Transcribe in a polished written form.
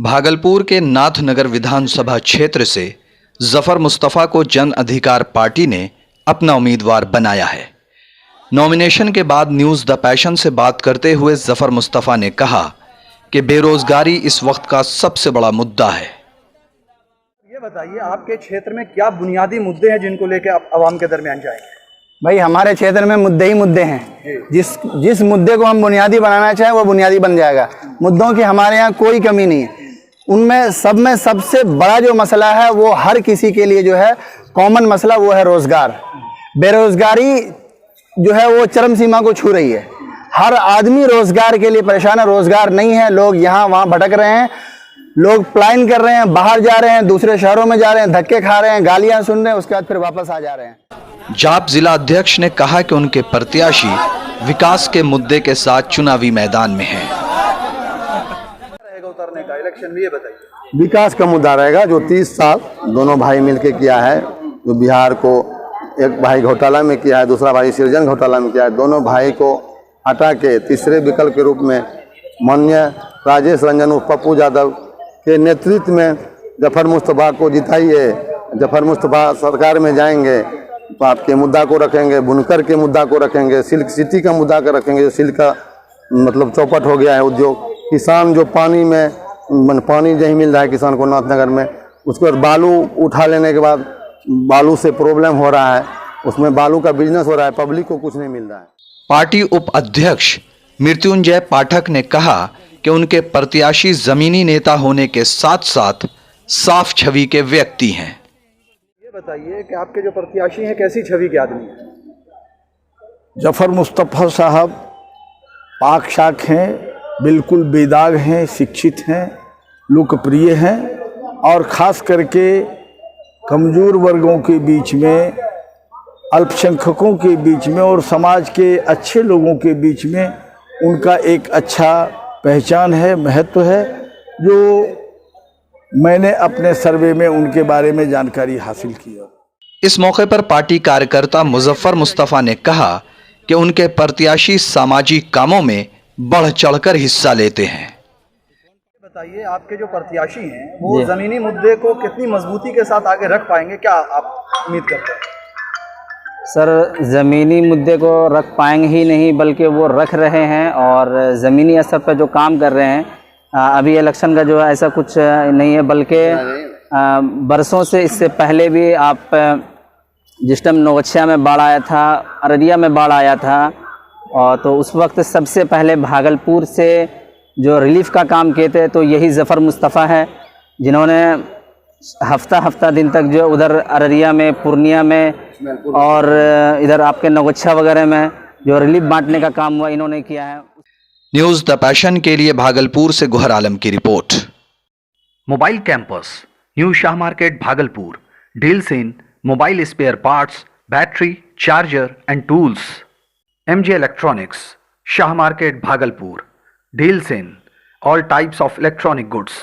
भागलपुर के नाथनगर विधानसभा क्षेत्र से जफर मुस्तफा को जन अधिकार पार्टी ने अपना उम्मीदवार बनाया है। नॉमिनेशन के बाद न्यूज़ द पैशन से बात करते हुए जफर मुस्तफा ने कहा कि बेरोजगारी इस वक्त का सबसे बड़ा मुद्दा है। ये बताइए, आपके क्षेत्र में क्या बुनियादी मुद्दे हैं जिनको लेकर आप आवाम के दरमियान जाएंगे? भाई, हमारे क्षेत्र में मुद्दे ही मुद्दे हैं। जिस मुद्दे को हम बुनियादी बनाना चाहें वो बुनियादी बन जाएगा। मुद्दों की हमारे यहाँ कोई कमी नहीं है। उनमें सब में सबसे बड़ा जो मसला है वो हर किसी के लिए जो है कॉमन मसला, वो है रोजगार। बेरोजगारी जो है वो चरम सीमा को छू रही है। हर आदमी रोजगार के लिए परेशान है। रोजगार नहीं है, लोग यहाँ वहाँ भटक रहे हैं, लोग पलायन कर रहे हैं, बाहर जा रहे हैं, दूसरे शहरों में जा रहे हैं, धक्के खा रहे हैं, गालियां सुन रहे हैं, उसके बाद फिर वापस आ जा रहे हैं। जाप जिला अध्यक्ष ने कहा कि उनके प्रत्याशी विकास के मुद्दे के साथ चुनावी मैदान में हैं। उतरने का इलेक्शन में ये बताइए। विकास का मुद्दा रहेगा जो 30 साल दोनों भाई मिलके किया है। जो बिहार को एक भाई घोटाला में किया है, दूसरा भाई सृजन घोटाला में किया है। दोनों भाई को हटा के तीसरे विकल्प के रूप में माननीय राजेश रंजन उर्फ पप्पू यादव के नेतृत्व में जफर मुस्तफा को जिताइए। जफर मुस्तफा सरकार में जाएंगे तो आपके मुद्दा को रखेंगे, बुनकर के मुद्दा को रखेंगे, सिल्क सिटी का मुद्दा को रखेंगे। सिल्क का मतलब चौपट हो गया है उद्योग। किसान जो पानी नहीं मिल रहा है किसान को नाथनगर में, उसके बाद बालू उठा लेने के बाद बालू से प्रॉब्लम हो रहा है, उसमें बालू का बिजनेस हो रहा है, पब्लिक को कुछ नहीं मिल रहा है। पार्टी उप अध्यक्ष मृत्युंजय पाठक ने कहा कि उनके प्रत्याशी जमीनी नेता होने के साथ साथ साफ छवि के व्यक्ति हैं। ये बताइए कि आपके जो प्रत्याशी हैं कैसी छवि के आदमी हैं? जफर मुस्तफा साहब पाक शाक हैं, बिल्कुल बेदाग हैं, शिक्षित हैं, लोकप्रिय हैं और ख़ास करके कमज़ोर वर्गों के बीच में, अल्पसंख्यकों के बीच में और समाज के अच्छे लोगों के बीच में उनका एक अच्छा पहचान है, महत्व है, जो मैंने अपने सर्वे में उनके बारे में जानकारी हासिल की है। इस मौके पर पार्टी कार्यकर्ता मुजफ्फर मुस्तफा ने कहा कि उनके प्रत्याशी सामाजिक कामों में बढ़ चढ़कर हिस्सा लेते हैं। बताइए, आपके जो प्रत्याशी हैं वो जमीनी मुद्दे को कितनी मजबूती के साथ आगे रख पाएंगे, क्या आप उम्मीद करते हैं? सर, ज़मीनी मुद्दे को रख पाएंगे ही नहीं बल्कि वो रख रहे हैं और ज़मीनी स्तर पर जो काम कर रहे हैं, अभी इलेक्शन का जो है ऐसा कुछ नहीं है, बल्कि बरसों से इससे पहले भी आप जिस टाइम नौगछिया में बाढ़ आया था, अररिया में बाढ़ आया था, और तो उस वक्त सबसे पहले भागलपुर से जो रिलीफ का काम किए थे तो यही जफर मुस्तफा है, जिन्होंने हफ्ता दिन तक जो उधर अररिया में, पूर्णिया में और इधर आपके नौगछिया वगैरह में जो रिलीफ बांटने का काम हुआ, इन्होंने किया है। न्यूज़ द पैशन के लिए भागलपुर से गुहर आलम की रिपोर्ट। Mobile campus, new Shah market Bhagalpur, deals in mobile spare parts, battery, charger and tools. MG Electronics, Shah Market, Bhagalpur. Deals in all types of electronic goods.